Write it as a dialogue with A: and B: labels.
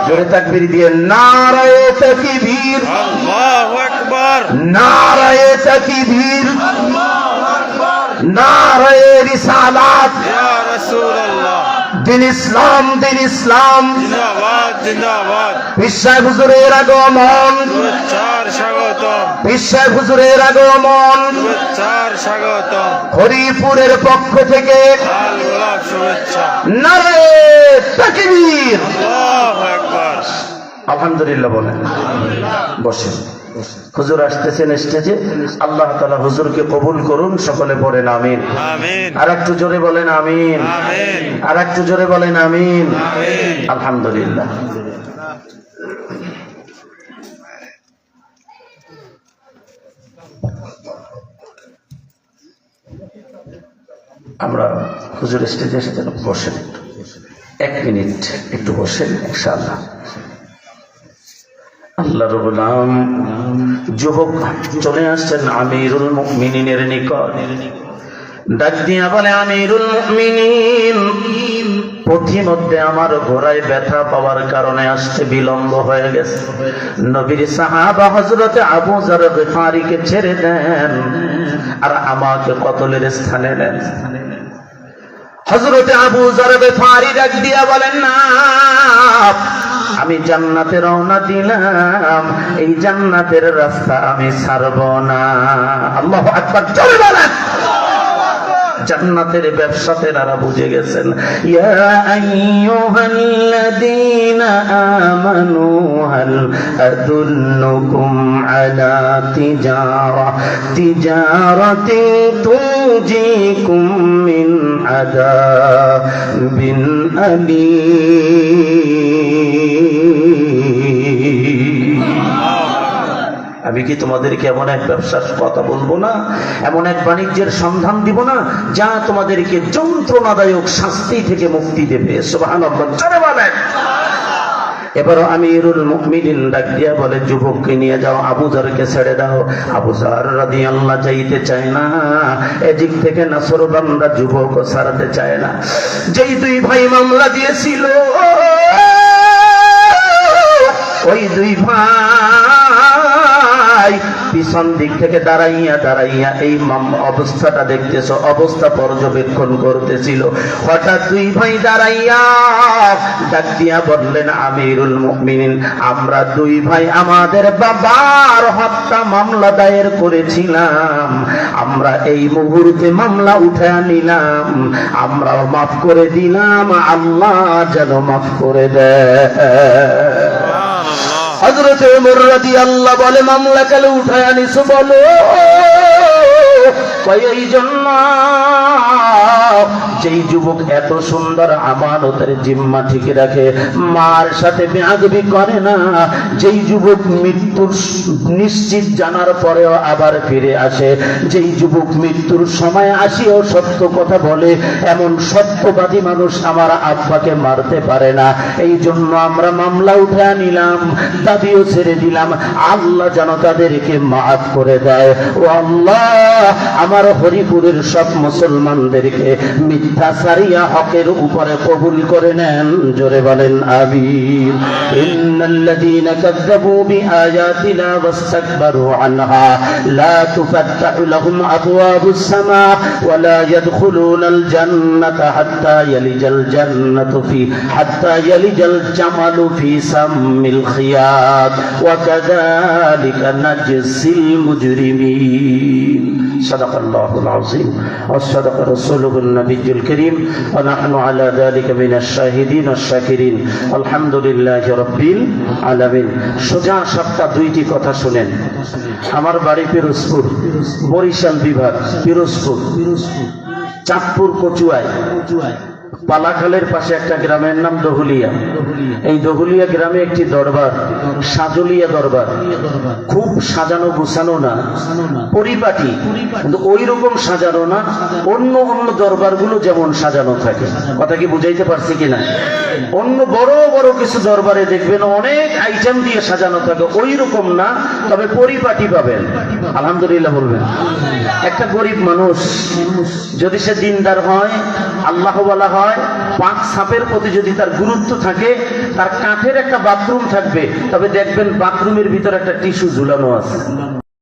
A: জোরে তাকবীর দিয়ে নারায়ে তাকবীর,
B: আল্লাহু আকবার,
A: নারায়ে তাকবীর, নারায়ে রিসালাত,
B: ইয়া রাসূলুল্লাহ,
A: দিন ইসলাম, দিন ইসলাম,
B: জিন্দাবাদ জিন্দাবাদ,
A: পীর সাহেব হুজুরের আগমন,
B: শুভেচ্ছার স্বাগতম,
A: পীর সাহেব হুজুরের আগমন,
B: শুভেচ্ছার স্বাগতম,
A: হরিপুরের পক্ষ থেকে
B: লাল গোলাপ শুভেচ্ছা,
A: নারায়ে তাকবীর।
B: আল্লাহু আকবার।
A: আলহামদুলিল্লাহ বলেন। বসেন, হুজুর আসতেছেন স্টেজে। আল্লাহ তাআলা হুজুরকে কবুল করুন, সকলে বলেন আমিন।
B: আমিন
A: আর একটু জোরে বলেন আমিন,
B: আমিন
A: আর একটু জোরে বলেন আমিন।
B: আমিন।
A: আলহামদুলিল্লাহ। আমরা হুজুর স্টেজে এসেছেন, বসেন একটু, 1 মিনিট একটু বসেন ইনশাআল্লাহ। আল্লাহ রাব্বুল আলামিন যুবক চলে আসছেন আমিরুল মুমিনিনের নিকট, ডাক দিয়া বলে, আমিরুল মুমিনিন, পথিমধ্যে আমার ঘোড়ায় ব্যথা পাওয়ার কারণে আসতে বিলম্ব হয়ে গেছে। নবীর সাহাবা হযরতে আবু যর গিফারীকে ছেড়ে দেন আর আমাকে কতলের স্থানে নেন। হযরতে আবু যর গিফারী ডাক দিয়া বলেন, না, আমি জান্নাতে রওনা দিলাম, এই জান্নাতের রাস্তা আমি ছাড়ব না। আল্লাহু আকবার, জোরে বলেন। জান্নাতের ব্যবসাতেরা বুঝে গেছেন। ইয়া আইয়ুহাল্লাযীনা আমানু হাল আদুল্লুকুম আলা তিজারাতিন তুনজিকুম মিন আযাবিন আলীম। আমি কি তোমাদেরকে এমন এক ব্যবসার কথা বলবো না, এমন এক বাণিজ্যের সন্ধান দিব না যা তোমাদেরকে যন্ত্রণাদায়ক শাস্তি থেকে মুক্তি দেবে? সুবহানাল্লাহ, জোরে বলেন। এবারও আমিরুল মুমিনিন ডাক দিয়া বলে, যুবককে নিয়ে যাও, আবু যরকে ছেড়ে দাও। আবু যর রাদিয়াল্লাহু যাইতে চায় না, এদিক থেকে নাসরবান্দা যুবকও ছাড়তে চায় না। যেই দুই ভাই মামলা দিয়েছিল, ওই দুই ভাই পিছন দিক থেকে দাঁড়াইয়া দাঁড়াইয়া এই অবস্থাটা দেখতেছ, অবস্থা পর্যবেক্ষণ করতেছিল। হঠাৎ দুই ভাই দাঁড়াইয়া ডাক দিয়া বললেন, আমিরুল মুমিনিন, আমরা দুই ভাই আমাদের বাবার হত্যা মামলা দায়ের করেছিলাম, আমরা এই মুহূর্তে মামলা উঠায় নিলাম, আমরাও মাফ করে দিলাম, আল্লাহ যেন মাফ করে দেয়। হযরত ওমর রাদিয়াল্লাহু বলে, মামলা কালে উঠায় আনিছো বলো? এই জন্য যেই যুবক এত সুন্দর আমানতের জিম্মা ঠিক রাখে, মার সাথে বেয়াদবি করে না, যেই যুবক মৃত্যুর নিশ্চিত জানার পরেও আবার ফিরে আসে, যেই যুবক মৃত্যুর সময় আসিও সত্য কথা বলে, এমন সত্যবাদী মানুষ আমার আব্বাকে মারতে পারে না। এই জন্য আমরা মামলা উঠে নিলাম, দাবিও ছেড়ে দিলাম, আল্লাহ যেন তাদেরকে মাফ করে দেয়। ও আল্লাহ, আমার হরিপুরের সব মুসলমানদেরকে মিথ্যা সারিয়া হকের উপরে কবুল করে নেন। জোরে বলেন আমিন। ইন্নাল্লাযীনা কাযযাবু বিআয়াতিনা ওয়াস্তাকবারু আনহা লা তুফাত্তাহু লাহুম আবওয়াবুস সামা ওয়া লা ইয়াদখুলুনাল জান্নাতা হাত্তা ইয়ালিজাল জামালু ফি সাম্মিল খিয়াত ওয়া কাযালিকা নাজজিল মুজরিমিন। সাদাকাল্লাহুল আযীম ওয়া সাদাকা রাসূলুহুন নাবিয়্যুল কারীম ওয়া নাহনু আলা যালিকা মিনাশ শাহিদিন ওয়াশ শাকিরিন। আলহামদুলিল্লাহি রাব্বিল আলামিন। সোজা সাপটা দুইটি কথা শুনেন। আমার বাড়ি পিরোজপুর, বরিশাল বিভাগ, পিরোজপুর, চাঁদপুর কচুয়ায়, পালাখালের পাশে একটা গ্রামের নাম দহুলিয়া। এই দহুলিয়া গ্রামে একটি দরবার, সাজলিয়া দরবার, খুব সাজানো গুছানো না, পরিপাটি, কিন্তু ওই রকম সাজানো না অন্য অন্য দরবারগুলো যেমন সাজানো থাকে। কথা কি বুঝাইতে পারছি কিনা? অন্য বড় বড় কিছু দরবারে দেখবেন অনেক আইটেম দিয়ে সাজানো থাকে, ওই রকম না, তবে পরিপাটি পাবেন। আলহামদুলিল্লাহ বলবেন। একটা গরিব মানুষ যদি সে দিনদার হয়, আল্লাহওয়ালা হয় পাক সাপের প্রতি যদি তার গুরুত্ব থাকে, তার কাঠের একটা বাথরুম থাকবে, তবে দেখবেন বাথরুমের ভিতরে একটা টিস্যু ঝুলানো আছে।